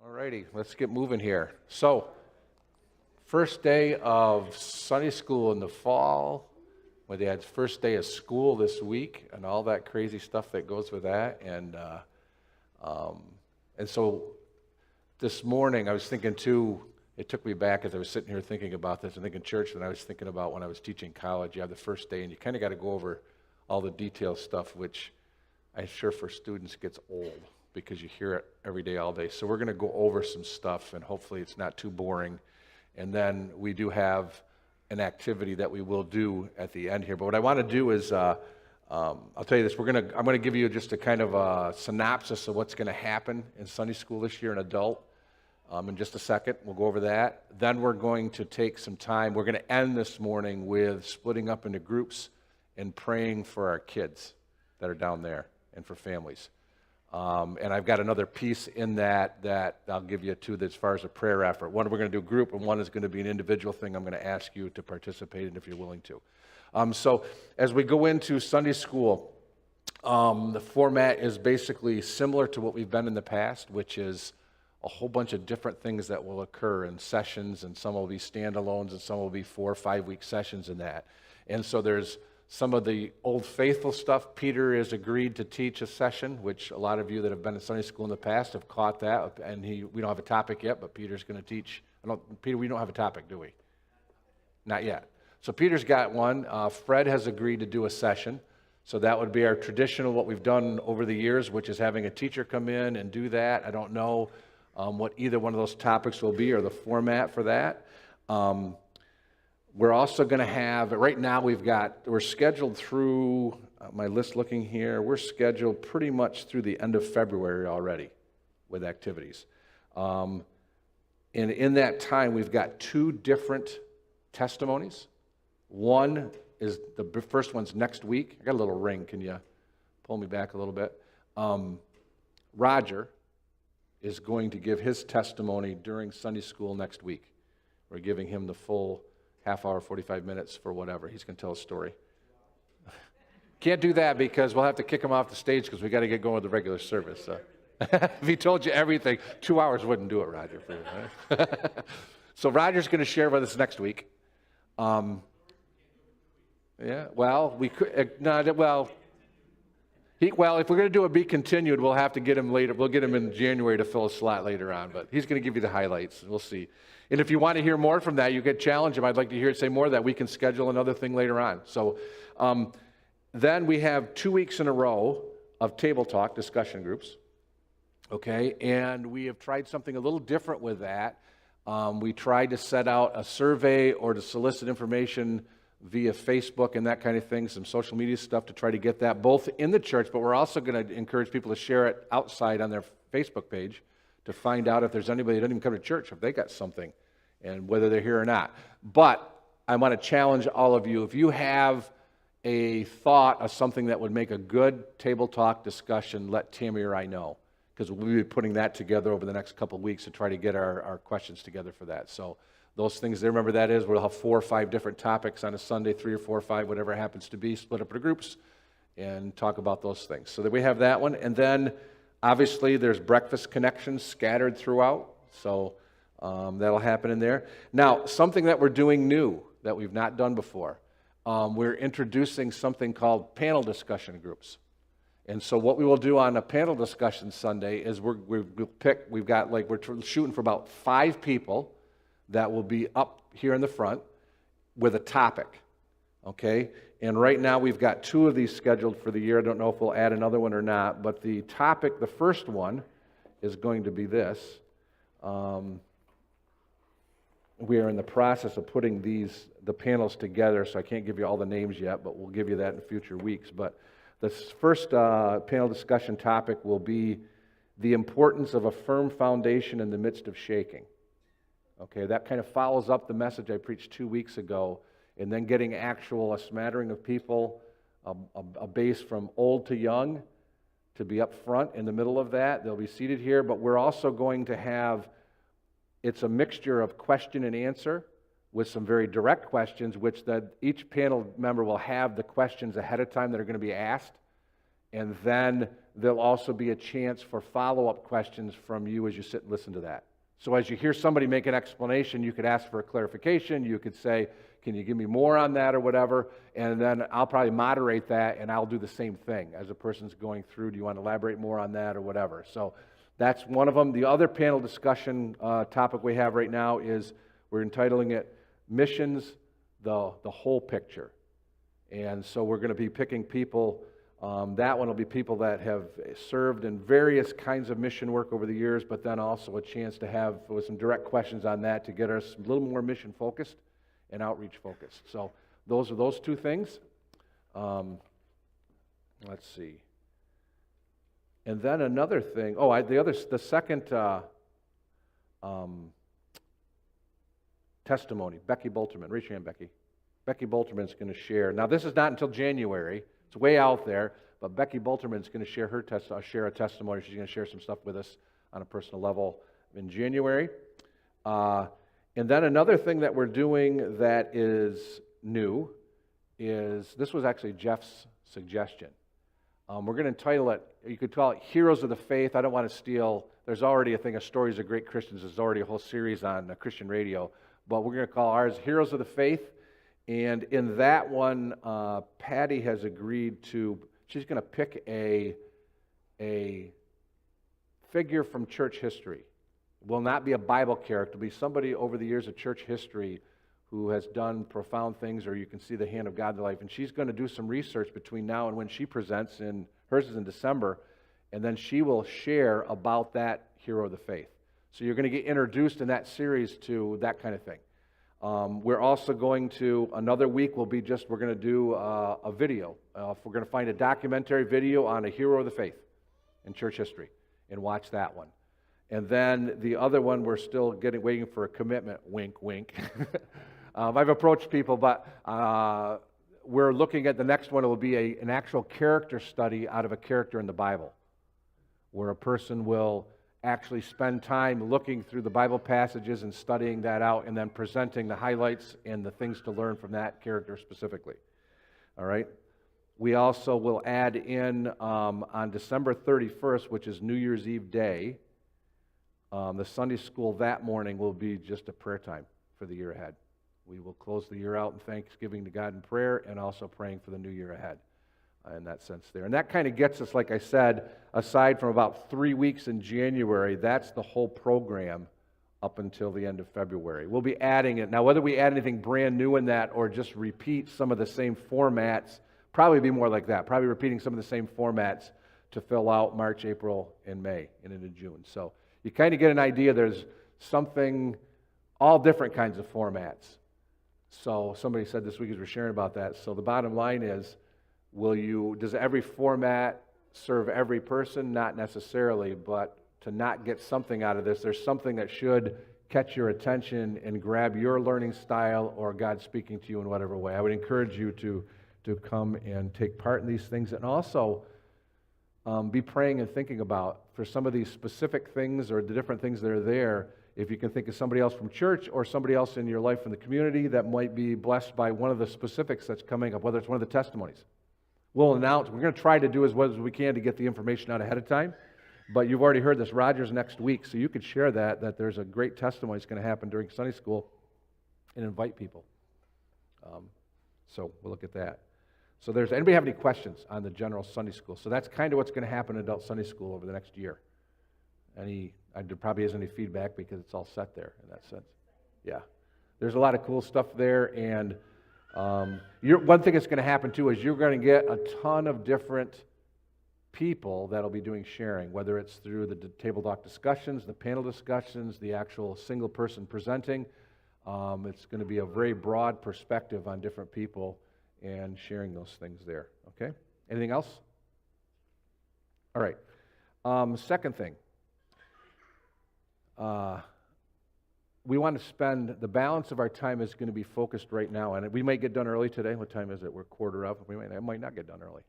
Alrighty, let's get moving here. So, first day of Sunday school in the fall, where they had first day of school this week, and all that crazy stuff that goes with that. And so this morning I was thinking too. It took me back as I was sitting here thinking about this and thinking church, and I was thinking about when I was teaching college. You have the first day, and you kind of got to go over all the detailed stuff, which I'm sure for students gets old, because you hear it every day, all day. So we're going to go over some stuff, and hopefully it's not too boring. And then we do have an activity that we will do at the end here. But what I want to do is, I'll tell you this, I'm going to give you just a kind of a synopsis of what's going to happen in Sunday school this year in adult. In just a second, we'll go over that. Then we're going to take some time. We're going to end this morning with splitting up into groups and praying for our kids that are down there and for families. And I've got another piece in that I'll give you too, as far as a prayer effort. One we're going to do group, and one is going to be an individual thing I'm going to ask you to participate in if you're willing to. So as we go into Sunday school, the format is basically similar to what we've been in the past, which is a whole bunch of different things that will occur in sessions, and some will be standalones, and some will be 4 or 5 week sessions in that. And so there's some of the old faithful stuff. Peter has agreed to teach a session, which a lot of you that have been in Sunday school in the past have caught that. And we don't have a topic yet, but Peter's going to teach. Peter, we don't have a topic, do we? Not yet. So Peter's got one. Fred has agreed to do a session. So that would be our traditional, what we've done over the years, which is having a teacher come in and do that. I don't know what either one of those topics will be or the format for that. We're also going to have, right now we're scheduled through, my list looking here, we're scheduled pretty much through the end of February already with activities. And in that time, we've got 2 different testimonies. One is, the first one's next week. I got a little ring, can you pull me back a little bit? Roger is going to give his testimony during Sunday school next week. We're giving him the full half hour, 45 minutes for whatever. He's going to tell a story. Can't do that because we'll have to kick him off the stage because we got to get going with the regular service. So. If he told you everything, 2 hours wouldn't do it, Roger. For you, right? So Roger's going to share with us next week. Yeah, well, we could, if we're going to do a be continued, we'll have to get him later. We'll get him in January to fill a slot later on, but he's going to give you the highlights. We'll see. And if you want to hear more from that, you get challenged him. I'd like to hear it say more of that. We can schedule another thing later on. So then we have 2 weeks in a row of table talk discussion groups. Okay, and we have tried something a little different with that. We tried to set out a survey or to solicit information via Facebook and that kind of thing, some social media stuff to try to get that both in the church, but we're also going to encourage people to share it outside on their Facebook page to find out if there's anybody that doesn't even come to church, if they got something, and whether they're here or not. But I want to challenge all of you, if you have a thought of something that would make a good table talk discussion, let Tammy or I know, because we'll be putting that together over the next couple of weeks to try to get our questions together for that. So those things, remember that is, we'll have 4 or 5 different topics on a Sunday, 3 or 4 or 5, whatever it happens to be, split up into groups and talk about those things. So that we have that one. And then, obviously, there's breakfast connections scattered throughout. So that'll happen in there. Now, something that we're doing new that we've not done before, we're introducing something called panel discussion groups. And so what we will do on a panel discussion Sunday is we're shooting for about 5 people that will be up here in the front with a topic, okay? And right now we've got 2 of these scheduled for the year. I don't know if we'll add another one or not, but the topic, the first one, is going to be this. We are in the process of putting the panels together, so I can't give you all the names yet, but we'll give you that in future weeks. But the first panel discussion topic will be the importance of a firm foundation in the midst of shaking. Okay, that kind of follows up the message I preached 2 weeks ago, and then getting a smattering of people, a base from old to young, to be up front in the middle of that. They'll be seated here, but we're also going to have, it's a mixture of question and answer with some very direct questions, which each panel member will have the questions ahead of time that are going to be asked, And then there'll also be a chance for follow-up questions from you as you sit and listen to that. So as you hear somebody make an explanation, you could ask for a clarification. You could say, can you give me more on that or whatever? And then I'll probably moderate that, and I'll do the same thing as a person's going through. Do you want to elaborate more on that or whatever? So that's one of them. The other panel discussion topic we have right now is, we're entitling it Missions, the Whole Picture. And so we're going to be picking people. That one will be people that have served in various kinds of mission work over the years, but then also a chance to have with some direct questions on that to get us a little more mission focused and outreach focused. So those are those two things. Let's see. And then another thing. Oh, the second testimony. Becky Bolterman. Raise your hand, Becky. Becky Bolterman is going to share. Now, this is not until January. It's way out there, but Becky Bolterman is going to share share a testimony. She's going to share some stuff with us on a personal level in January. And then another thing that we're doing that is new is, this was actually Jeff's suggestion. We're going to entitle it, you could call it Heroes of the Faith. I don't want to steal, there's already a thing of Stories of Great Christians. There's already a whole series on Christian radio, but we're going to call ours Heroes of the Faith. And in that one, Patty has agreed to, she's going to pick a figure from church history. It will not be a Bible character. It will be somebody over the years of church history who has done profound things, or you can see the hand of God in their life. And she's going to do some research between now and when she presents, and hers is in December, and then she will share about that hero of the faith. So you're going to get introduced in that series to that kind of thing. We're also going to, another week will be just, we're going to do a video. We're going to find a documentary video on a hero of the faith in church history and watch that one. And then the other one, we're still waiting for a commitment, wink, wink. I've approached people, but we're looking at the next one. It will be an actual character study out of a character in the Bible, where a person will actually spend time looking through the Bible passages and studying that out, and then presenting the highlights and the things to learn from that character specifically. All right? We also will add in on December 31st, which is New Year's Eve day, the Sunday school that morning will be just a prayer time for the year ahead. We will close the year out in thanksgiving to God in prayer, and also praying for the new year ahead in that sense there. And that kind of gets us, like I said, aside from about 3 weeks in January, that's the whole program up until the end of February. We'll be adding it. Now, whether we add anything brand new in that or just repeat some of the same formats, probably be more like that, probably repeating some of the same formats to fill out March, April, and May, and into June. So you kind of get an idea there's something, all different kinds of formats. So somebody said this week as we're sharing about that. So the bottom line is, does every format serve every person? Not necessarily, but to not get something out of this, there's something that should catch your attention and grab your learning style, or God speaking to you in whatever way. I would encourage you to come and take part in these things, and also be praying and thinking about, for some of these specific things or the different things that are there, if you can think of somebody else from church or somebody else in your life in the community that might be blessed by one of the specifics that's coming up, whether it's one of the testimonies. We'll announce, we're going to try to do as well as we can to get the information out ahead of time, but you've already heard this, Roger's next week, so you could share that there's a great testimony that's going to happen during Sunday school, and invite people. So we'll look at that. So anybody have any questions on the general Sunday school? So that's kind of what's going to happen in adult Sunday school over the next year. There probably isn't any feedback because it's all set there in that sense. Yeah. There's a lot of cool stuff there, and one thing that's going to happen too is you're going to get a ton of different people that'll be doing sharing, whether it's through the table talk discussions, the panel discussions, the actual single person presenting. It's going to be a very broad perspective on different people and sharing those things there. Okay? Anything else? All right. Second thing. We want to spend, the balance of our time is going to be focused right now, and we might get done early today. What time is it? We're quarter up. We might not get done early.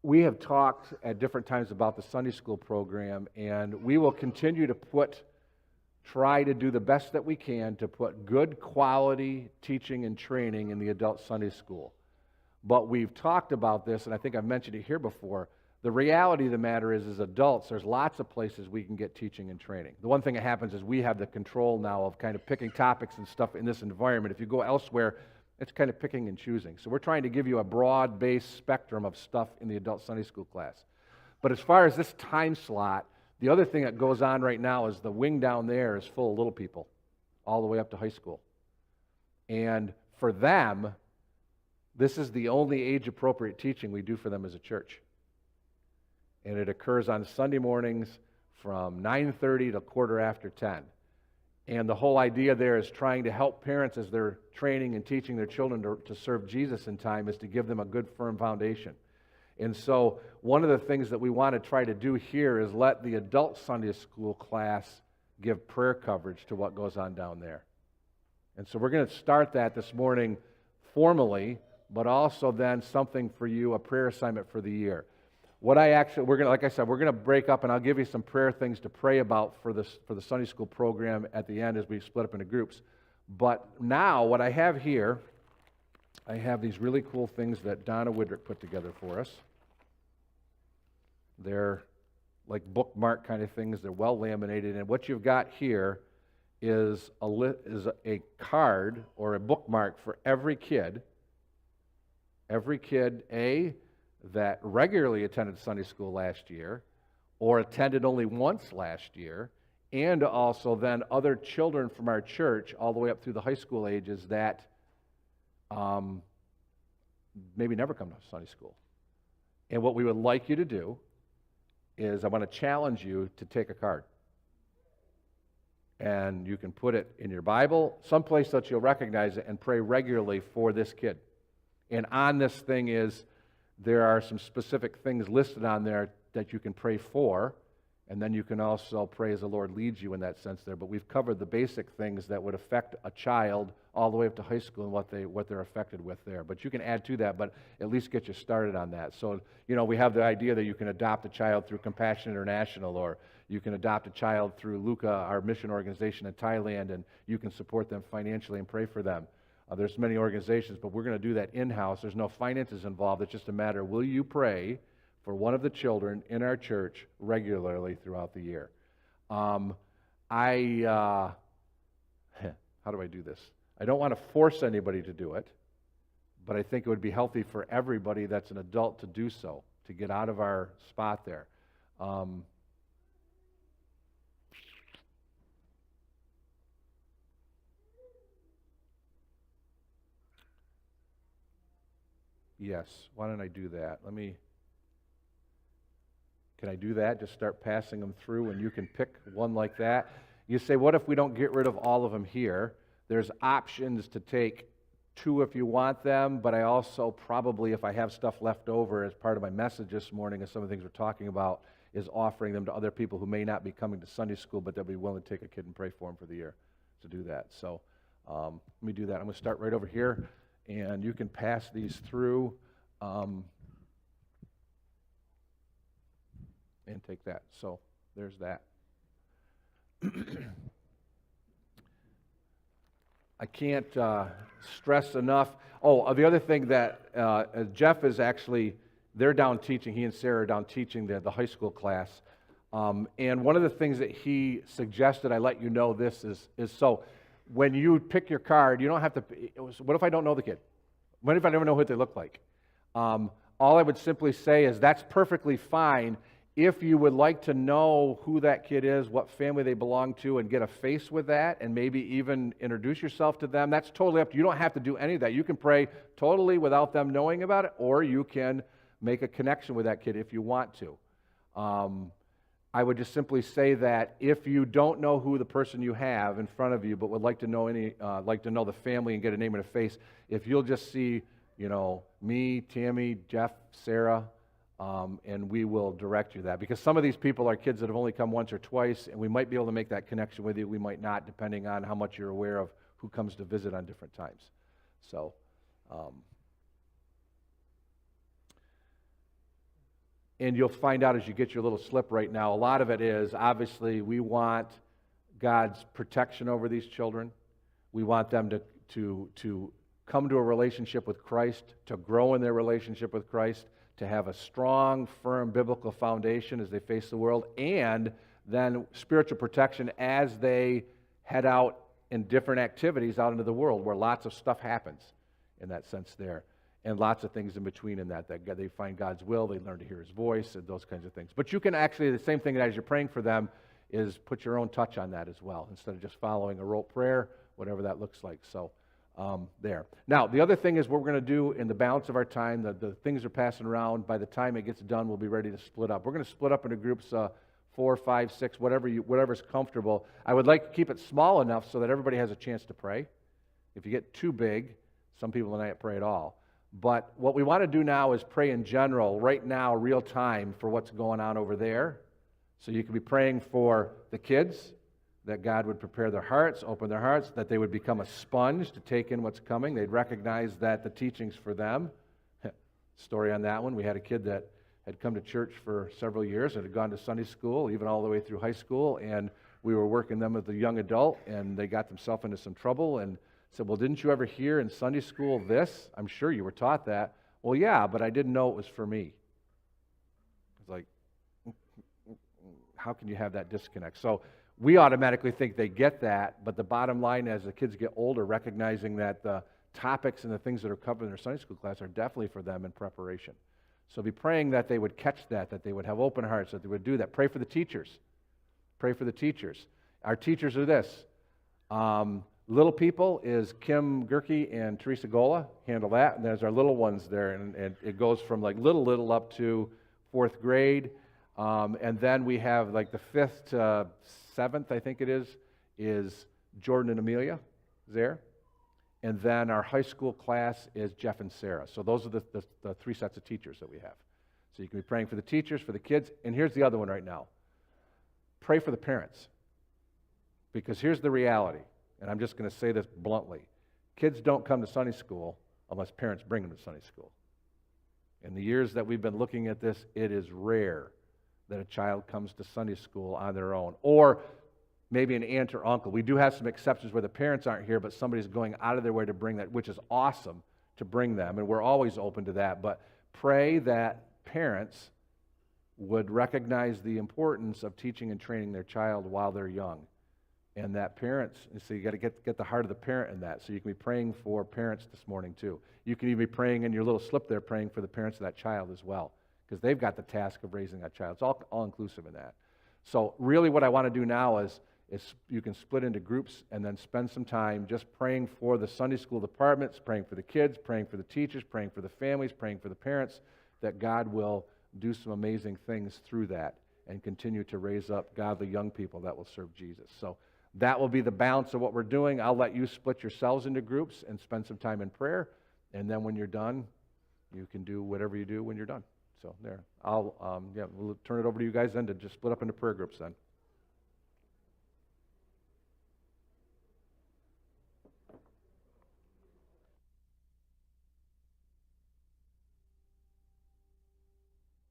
We have talked at different times about the Sunday school program, and we will continue to put try to do the best that we can to put good quality teaching and training in the adult Sunday school. But we've talked about this, and I think I've mentioned it here before. The reality of the matter is, as adults, there's lots of places we can get teaching and training. The one thing that happens is we have the control now of kind of picking topics and stuff in this environment. If you go elsewhere, it's kind of picking and choosing. So we're trying to give you a broad-based spectrum of stuff in the adult Sunday school class. But as far as this time slot, the other thing that goes on right now is the wing down there is full of little people, all the way up to high school. And for them, this is the only age-appropriate teaching we do for them as a church. And it occurs on Sunday mornings from 9:30 to 10:15. And the whole idea there is trying to help parents as they're training and teaching their children to serve Jesus in time, is to give them a good, firm foundation. And so one of the things that we want to try to do here is let the adult Sunday school class give prayer coverage to what goes on down there. And so we're going to start that this morning formally, but also then something for you, a prayer assignment for the year. We're going to, like I said, we're going to break up, and I'll give you some prayer things to pray about for the Sunday school program at the end as we split up into groups. But now, what I have here, I have these really cool things that Donna Widrick put together for us. They're like bookmark kind of things. They're well laminated, and what you've got here is a card or a bookmark for every kid. Every kid, that regularly attended Sunday school last year or attended only once last year, and also then other children from our church all the way up through the high school ages that maybe never come to Sunday school. And what we would like you to do is I want to challenge you to take a card. And you can put it in your Bible, someplace that you'll recognize it, and pray regularly for this kid. And on this thing there are some specific things listed on there that you can pray for, and then you can also pray as the Lord leads you in that sense there. But we've covered the basic things that would affect a child all the way up to high school and what they're affected with there. But you can add to that, but at least get you started on that. So, we have the idea that you can adopt a child through Compassion International, or you can adopt a child through Luca, our mission organization in Thailand, and you can support them financially and pray for them. There's many organizations, but we're going to do that in-house. There's no finances involved. It's just a matter, will you pray for one of the children in our church regularly throughout the year? How do I do this? I don't want to force anybody to do it, but I think it would be healthy for everybody that's an adult to do so, to get out of our spot there. Yes, why don't I do that? Can I do that? Just start passing them through, and you can pick one like that. You say, what if we don't get rid of all of them here? There's options to take 2 if you want them, but I also probably, if I have stuff left over as part of my message this morning and some of the things we're talking about, is offering them to other people who may not be coming to Sunday school, but they'll be willing to take a kid and pray for them for the year to do that. So let me do that. I'm going to start right over here. And you can pass these through and take that. So there's that. I can't stress enough. The other thing that Jeff is actually, they're down teaching, he and Sarah are down teaching the high school class. And one of the things that he suggested I let you know this is so when you pick your card, you don't have to, what if I don't know the kid? What if I never know what they look like? All I would simply say is that's perfectly fine. If you would like to know who that kid is, what family they belong to, and get a face with that, and maybe even introduce yourself to them, that's totally up to you. You don't have to do any of that. You can pray totally without them knowing about it, or you can make a connection with that kid if you want to. I would just simply say that if you don't know who the person you have in front of you, but would like to know the family and get a name and a face, if you'll just see, me, Tammy, Jeff, Sarah, and we will direct you that. Because some of these people are kids that have only come once or twice, and we might be able to make that connection with you. We might not, depending on how much you're aware of who comes to visit on different times. So, and you'll find out as you get your little slip right now, a lot of it is, obviously, we want God's protection over these children. We want them to come to a relationship with Christ, to grow in their relationship with Christ, to have a strong, firm biblical foundation as they face the world, and then spiritual protection as they head out in different activities out into the world where lots of stuff happens in that sense there. And lots of things in between in that they find God's will, they learn to hear His voice, and those kinds of things. But you can actually, the same thing as you're praying for them, is put your own touch on that as well, instead of just following a rote prayer, whatever that looks like. So, there. Now, the other thing is what we're going to do in the balance of our time, the things are passing around. By the time it gets done, we'll be ready to split up. We're going to split up into groups 4, 5, 6, whatever's comfortable. I would like to keep it small enough so that everybody has a chance to pray. If you get too big, some people will not pray at all. But what we want to do now is pray in general, right now, real time, for what's going on over there. So you can be praying for the kids, that God would prepare their hearts, open their hearts, that they would become a sponge to take in what's coming. They'd recognize that the teaching's for them. Story on that one, we had a kid that had come to church for several years and had gone to Sunday school, even all the way through high school, and we were working them as a young adult, and they got themselves into some trouble and said, well, didn't you ever hear in Sunday school this? I'm sure you were taught that. Well, yeah, but I didn't know it was for me. It's like, how can you have that disconnect? So we automatically think they get that, but the bottom line, as the kids get older, recognizing that the topics and the things that are covered in their Sunday school class are definitely for them in preparation. So be praying that they would catch that they would have open hearts, that they would do that. Pray for the teachers. Pray for the teachers. Our teachers are this. Little people is Kim Gerke and Teresa Gola, handle that. And there's our little ones there, and it goes from like little up to 4th grade. And then we have like the 5th to 7th, I think it is Jordan and Amelia there. And then our high school class is Jeff and Sarah. So those are the 3 sets of teachers that we have. So you can be praying for the teachers, for the kids. And here's the other one right now. Pray for the parents. Because here's the reality. And I'm just going to say this bluntly. Kids don't come to Sunday school unless parents bring them to Sunday school. In the years that we've been looking at this, it is rare that a child comes to Sunday school on their own. Or maybe an aunt or uncle. We do have some exceptions where the parents aren't here, but somebody's going out of their way to bring that, which is awesome to bring them. And we're always open to that. But pray that parents would recognize the importance of teaching and training their child while they're young. And that parents, so you got to get the heart of the parent in that. So you can be praying for parents this morning too. You can even be praying in your little slip there, praying for the parents of that child as well, because they've got the task of raising that child. It's all inclusive in that. So really what I want to do now is you can split into groups and then spend some time just praying for the Sunday school departments, praying for the kids, praying for the teachers, praying for the families, praying for the parents, that God will do some amazing things through that and continue to raise up godly young people that will serve Jesus. So that will be the balance of what we're doing. I'll let you split yourselves into groups and spend some time in prayer. And then when you're done, you can do whatever you do when you're done. So there. We'll turn it over to you guys then to just split up into prayer groups then.